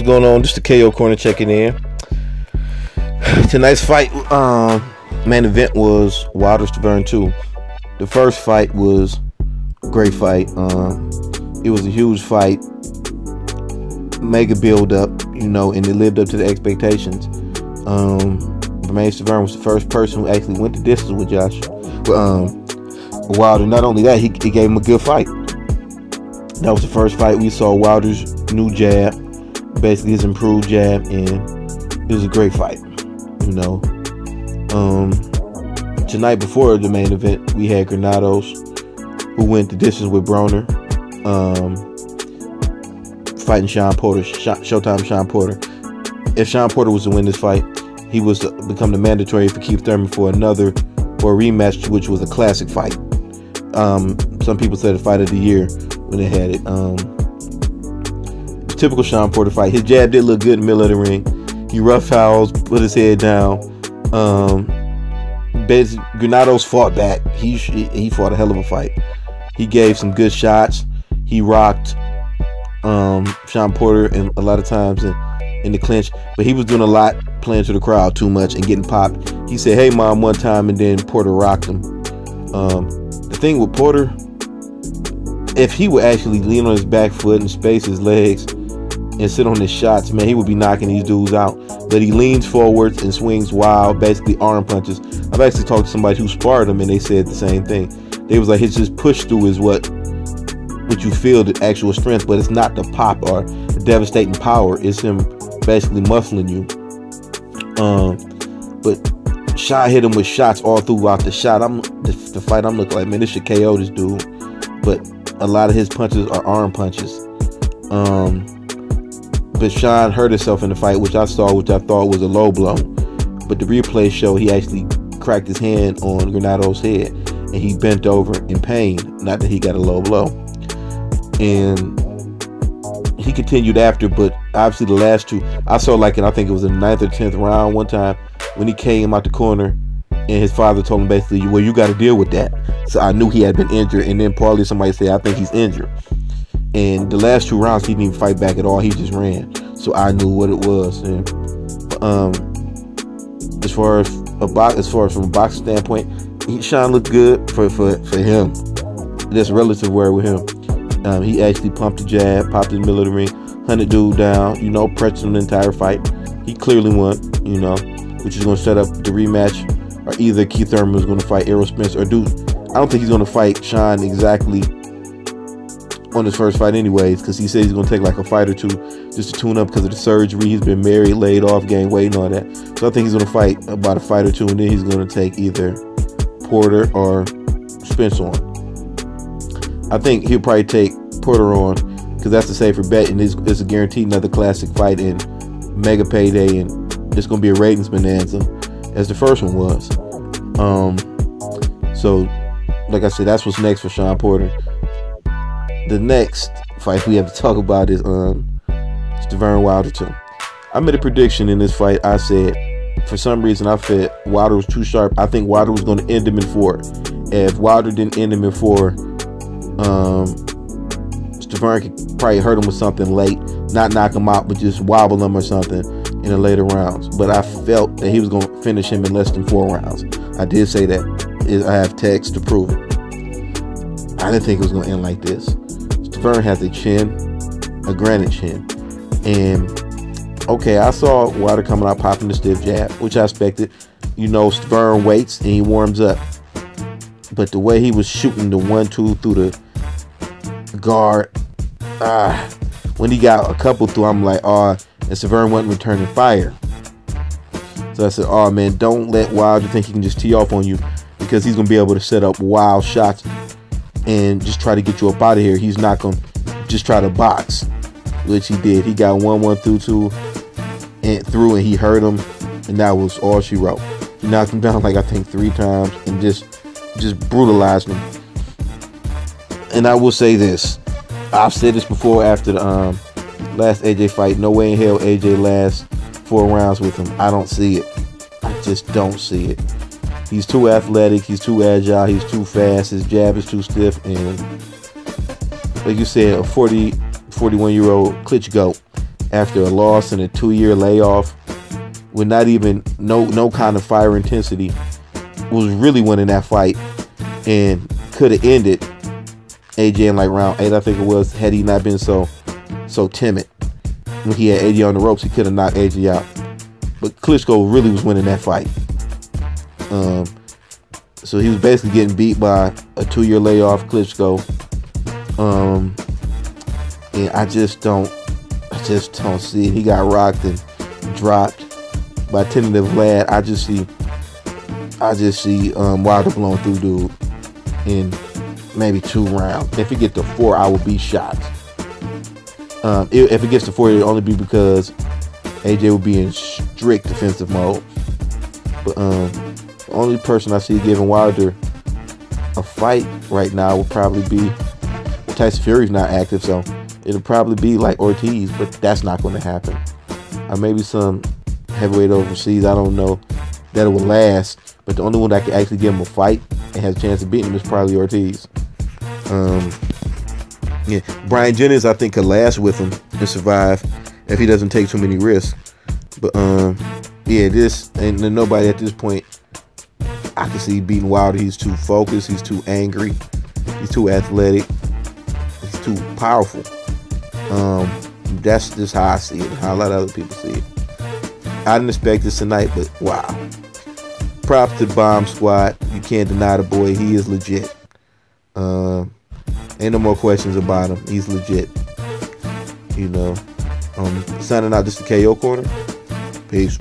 going on? Just the KO Corner checking in. Tonight's fight, main event was Wilder Stiverne II. The first fight was a great fight. It was a huge fight, mega build up, you know, and it lived up to the expectations. Jermaine Stiverne was the first person who actually went the distance with Wilder. Not only that, he gave him a good fight. That was the first fight we saw Wilder's new jab, basically his improved jab, and it was a great fight. You know, tonight before the main event, we had Granados, who went the distance with Broner, fighting Sean Porter, Showtime Sean Porter. If Sean Porter was to win this fight, he was to become the mandatory for Keith Thurman for a rematch, which was a classic fight. Some people said the fight of the year when they had it. Typical Sean Porter fight. His jab did look good in the middle of the ring. He roughhoused, put his head down. Granados fought back. He fought a hell of a fight. He gave some good shots. He rocked Sean Porter and a lot of times in the clinch, but he was doing a lot playing to the crowd too much and getting popped. He said, "Hey mom," one time, and then Porter rocked him. The thing with Porter, if he would actually lean on his back foot and space his legs and sit on his shots, man, he would be knocking these dudes out. But he leans forwards and swings wild, basically arm punches. I've actually talked to somebody who sparred him, and they said the same thing. They was like, his just push through is what you feel the actual strength, but it's not the pop or the devastating power. It's him basically muscling you. But Shaw hit him with shots all throughout the fight. I'm looking like, man, this should KO this dude. But a lot of his punches are arm punches. But Sean hurt himself in the fight, which I thought was a low blow. But the replay showed he actually cracked his hand on Granados' head, and he bent over in pain. Not that he got a low blow. And he continued after, but obviously the last two, I saw like, and I think it was in the 9th or 10th round one time when he came out the corner, and his father told him basically, well, you got to deal with that. So I knew he had been injured, and then partly somebody said, I think he's injured. And the last 2 rounds, he didn't even fight back at all. He just ran. So I knew what it was. And as far as from a boxing standpoint, Sean looked good for him. That's relative word with him. He actually pumped the jab, popped in the middle of the ring, hunted dude down, you know, pressured him the entire fight. He clearly won, you know, which is going to set up the rematch. Or either Keith Thurman was going to fight Errol Spence, or I don't think he's going to fight Sean exactly on his first fight anyways, because he said he's going to take like a fight or two just to tune up because of the surgery. He's been married, laid off, gained weight and all that. So I think he's going to fight about a fight or two, and then he's going to take either Porter or Spence on. I think he'll probably take Porter on because that's the safer bet, and it's a guaranteed another classic fight and mega payday, and it's going to be a ratings bonanza as the first one was. So like I said, that's what's next for Sean Porter. The next fight we have to talk about is Stiverne Wilder II. I made a prediction in this fight. I said, for some reason, I felt Wilder was too sharp. I think Wilder was going to end him in 4. If Wilder didn't end him in 4, Stiverne could probably hurt him with something late, not knock him out, but just wobble him or something in the later rounds. But I felt that he was going to finish him in less than 4 rounds. I did say that. I have text to prove it. I didn't think it was going to end like this. Stiverne has a chin, a granite chin. And, okay, I saw Wilder coming out popping the stiff jab, which I expected. You know, Stiverne waits and he warms up. But the way he was shooting the 1-2 through the guard, when he got a couple through, I'm like, and Stiverne wasn't returning fire. So I said, man, don't let Wilder think he can just tee off on you, because he's going to be able to set up wild shots and just try to get you up out of here. He's not going to just try to box, which he did. He got 1-1 through, and he hurt him, and that was all she wrote. He knocked him down like I think 3 times and just brutalized him. And I will say this, I've said this before after the last AJ fight, no way in hell AJ lasts 4 rounds with him. I don't see it. I just don't see it. He's too athletic, he's too agile, he's too fast, his jab is too stiff, and like you said, a 41-year-old Klitschko after a loss and a 2-year layoff, with not even no kind of fire intensity, was really winning that fight and could have ended AJ in like round 8, I think it was, had he not been so timid. When he had AJ on the ropes, he could have knocked AJ out. But Klitschko really was winning that fight. So he was basically getting beat by a 2-year layoff Klitschko. And I just don't see it. He got rocked and dropped by tentative Vlad. I just see Wilder blowing through dude in maybe 2 rounds. If it gets to 4, I will be shocked. If it gets to 4, it'll only be because AJ will be in strict defensive mode. But the only person I see giving Wilder a fight right now will probably be, Tyson Fury's not active, so it'll probably be like Ortiz, but that's not going to happen. Or maybe some heavyweight overseas, I don't know, that it will last. But the only one that can actually give him a fight and has a chance of beating him is probably Ortiz. Yeah, Brian Jennings, I think, could last with him and survive if he doesn't take too many risks. But yeah, this ain't nobody at this point I can see beating Wilder. He's too focused. He's too angry. He's too athletic. He's too powerful. That's just how I see it, how a lot of other people see it. I didn't expect this tonight, but wow. Props to Bomb Squad. You can't deny the boy. He is legit. Ain't no more questions about him. He's legit. You know. Signing out, this is the KO Corner. Peace.